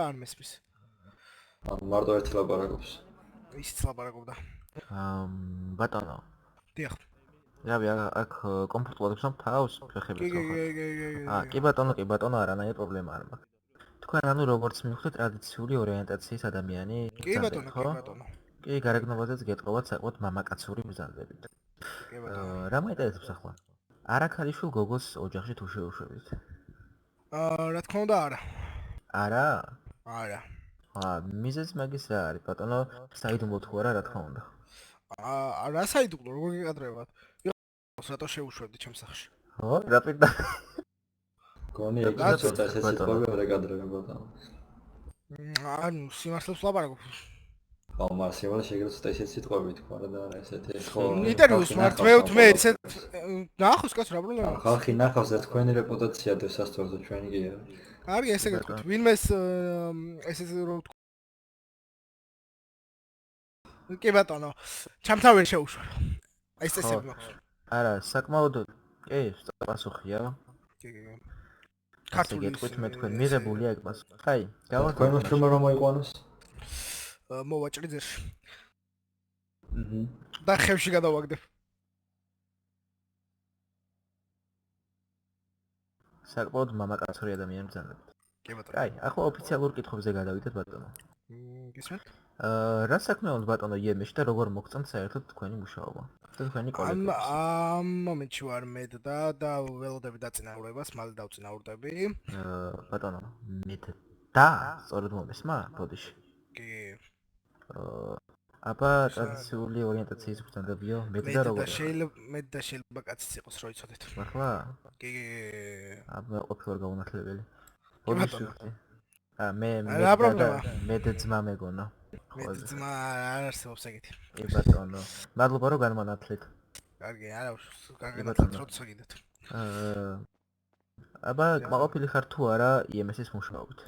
არ მესმის. მარტო ერთი ლაპარაკობს. ისიც ლაპარაკობდა. ბატონო. დიახ. რავი, აქ კომფორტულად გსვამ თავს ფეხებით ხო ხარ? კი. კი ბატონო, არანაირი პრობლემა არ მაქვს. თქვენ ანუ როგორც მივხვდით ტრადიციული ორიენტაციის ადამიანი გრძელდება, ხო? კი ბატონო. კი, გარეგნობაზეც გეტყობათ საკმაოდ მამაკაცური ბრძანებით. კი ბატონო. რა მაინტერესებს ახლა? არაქალიშვილ გოგოს ოჯახში თუ შეუშვებით? რა თქმა უნდა, არა. არა? არა. მიზეზი მაგის რა არის, ბატონო? საიდუმლო თუ არა, რა თქმა უნდა. რა საიდუმლო, როგორ გეკადრებათ? რატო შეუშვებდი ჩემს სახში? ხო, რა პირდა? გონი ეგ ცოტა ესე სიტყვები არ ეკადრება ბატონო. ანუ სიმართლეს ლაპარაკობ. ხო, მაგრამ შეიძლება ცოტა ესე სიტყვები თქვა და არა ესეთი ხო. ინტერვიუს მართვევთ მე ესე ნახოს კაც რა პრობლემაა? ხალხი ნახავს და თქვენი რეპუტაცია დასასწორდა ჩვენი კი არა. არის ესე გეტყვით, ვინმეს ესე რომ კი ბატონო, ჩემთან ვერ შეუშვა. აი წესები მაქვს. არა, საკმაოდ კი, პასუხია. კი. ქართული გეტყვით მე თქვენ მიღებულია ეგ პასუხი. აი, გავაკეთე. თქვენ უშუალოდ რომ მოიყვანოს? მოვაჭრი ძერში. აჰა. და ხევში გადავაგდებ. საკმაოდ მამაკაცური ადამიანი ბრძანებით. კი ბატონო. აი, ახლა ოფიციალურ კითხვებზე გადავიდეთ ბატონო. გისმენთ? რა საქმე აქვს ბატონო იემეში და როგორ მოგწონთ საერთოდ თქვენი მუშაობა? და თქვენი კოლექტივი? ამ მომენტში ვარ მე და ველოდები დაწინაურებას, მალე დავწინაურდები. ბატონო, მე და სწორედ მომესმა ბოდიში. კი. აბა ტრადიციული ორიენტაციის ბრძანდებიო? მე და როგორ? მე და შეიძლება კაციც იყოს რო იცოდეთ. ახლა? კი. აბა ყოფილვარ გაუნათლებელი. ბოდიში. მე და ძმა მეგონა. მე ძმა არ არსებობს ეგეთი. კი ბატონო. მადლობა რომ განმანათლეთ. კარგი, არა, განმანათლეთ როცა გიდეთ. აბა კმაყოფილი ხარ თუ არა IMS-ის მუშაობით?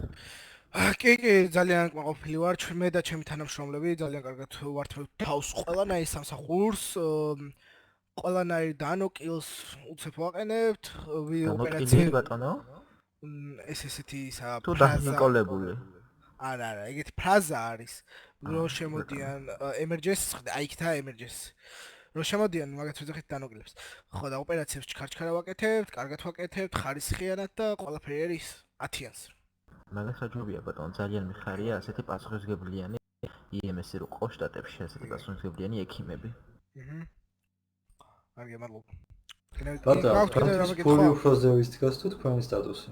კი, ძალიან კმაყოფილი ვარ. მე და ჩემი თანამშრომლები ძალიან კარგად ვართ თავს ყველანაირ სამსახურს, ყველანაირ დანოკილს უცებ ვაყენებთ, ოპერაციები ბატონო? ესეთი თუ დაჰიკოლებული. არა, ეგეთი ფრაზა არის, რომ შემოდიან emergency, აი იქა emergency. რომ შემოდიან მაგათ ვიძახით დანოკილებს. ხო და ოპერაციებს ჩქარჩქარა ვაკეთებთ, კარგად ვაკეთებთ, ხარისხიანად და ყველაფერი არის 10-იანს. მაგას საჯობია ბატონო, ძალიან მიხარია ასეთი პასუხისმგებლიანი IMS-ი რო ყავს შტატებში ასეთი პასუხისმგებლიანი ექიმები. კარგი, მადლობა. ბატონო, ფული უფროზე ვის დგას თუ თქვენი სტატუსი?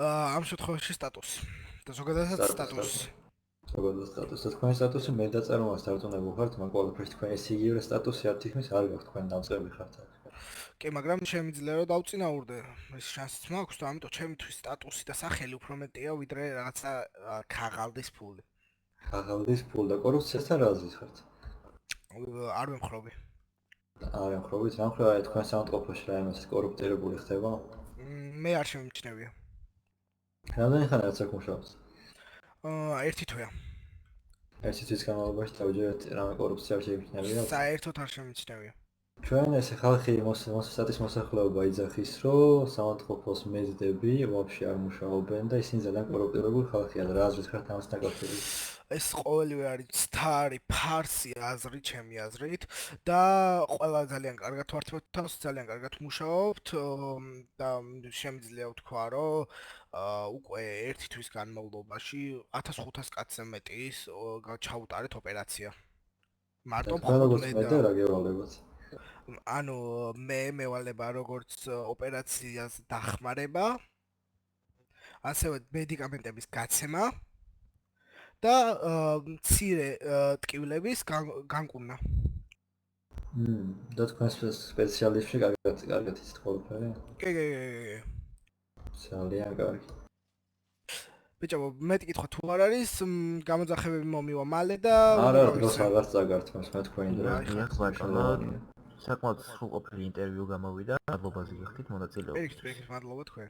ამ შემთხვევაში სტატუსი. და ზოგადად სტატუსი. ზოგადად სტატუსი. თქვენი სტატუსი მე დაწარმოებას დარწმუნებულ ხართ, მაგრამ ყველაფერს თქვენი ეს იგივე სტატუსი არ თითქმის არ გაქვთ, თქვენ დამწყები ხართ. კი, მაგრამ შემიძლია რომ დავწინაურდე. ეს შანსიც მაქვს და ამიტომ ჩემთვის სტატუსი და სახელი უფრო მეტია ვიდრე რაღაცა ქაღალდის ფული. ქაღალდის ფული და კორუფციასთან რა აზრის ხართ? არ ვემხრობი. არ ემხრობით, რა მხრა თქვენ სამწყობლოში რა იმას კორუფტირებული ხდება? მე არ შემიმჩნევია. რამდენი ხანი რაც აქ მუშაობს? ერთი თვეა. ერთი თვის განმავლობაში დავჯერეთ რამე კორუფცია არ შემიმჩნევია? საერთოდ არ შემიმჩნევია. ჩვენ ესე ხალხი მოსასტატის მოსახლეობა იძახის, რომ სამწყობლოს მეზდები ვაფშე არ მუშაობენ და ისინი ძალიან კორუფტირებული ხალხია და რა აზრით ხართ ამასთან დაკავშირებით? ეს ყოველივე არის ცთარი, ფარსი აზრი, ჩემი აზრით და ყველა ძალიან კარგად ვართ თავს, ძალიან კარგად მუშაობთ და შემიძლია ვთქვა, რომ უკვე ერთი თვის განმავლობაში 1500 კაცზე მეტის ჩაუტარეთ ოპერაცია. მარტო ხოლმე და რა გევალებათ? ანუ მე მევალება როგორც ოპერაციას დახმარება, ასევე მედიკამენტების გაცემა და მცირე ტკივილების განკურნა. და თქვენ სპეციალისტში კარგად იცით ყველაფერი? კი. ძალიან კარგი. ბიჭო, მეტი კითხვა თუ არ არის, გამოძახებები მომივა მალე და არა, დროს აღარ წაგართ მას მე თქვენი დრო. დიახ ბატონო. საკმაოდ სრულყოფილი ინტერვიუ გამოვიდა. მადლობა ზოგადად მონაწილეობისთვის. მადლობა თქვენ.